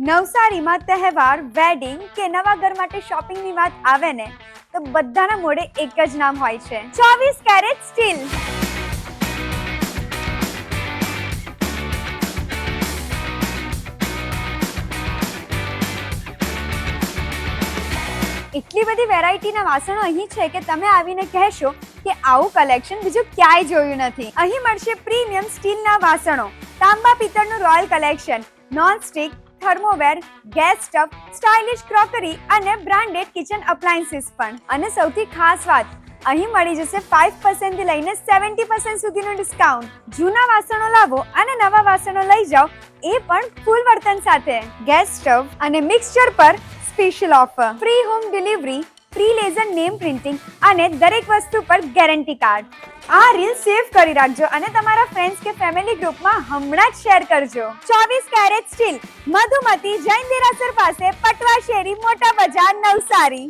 નવસારીમાં તહેવાર, વેડિંગ કે નવા ઘર માટે શોપિંગની વાત આવે ને તો બધાના મોઢે એક જ નામ હોય છે, 24 કેરેટ સ્ટીલ. એટલી બધી વેરાયટીના વાસણો અહીં છે કે તમે આવીને કહેશો કે આવું કલેક્શન બીજું ક્યાંય જોયું નથી. અહીં મળશે પ્રીમિયમ સ્ટીલના વાસણો, તાંબા પિત્તળનું royal collection, non stick, thermoware, gas stove, stylish crockery અને બ્રાન્ડેડ કિચન અપ્લાયન્સીસ પણ. અને સૌથી ખાસ વાત, અહીં મળી જશે 5% થી લઈને 70% સુધીનું ડિસ્કાઉન્ટ. જૂના વાસણો લાવો અને નવા વાસણો લઈ જાઓ, એ પણ ફૂલ વર્તન સાથે. ગેસ સ્ટવ અને મિક્સચર પર special offer, free home delivery, free laser name printing અને દરેક વસ્તુ પર ગેરંટી કાર્ડ. આ રીલ સેવ કરી રાખજો અને તમારા ફ્રેન્ડ્સ કે ફેમિલી ગ્રુપમાં હમણાં જ શેર કરજો. 24 કેરેટ સ્ટીલ, મધુમતી જૈન દેરાસર પાસે, પટવા શેરી, મોટા બજાર, નવસારી.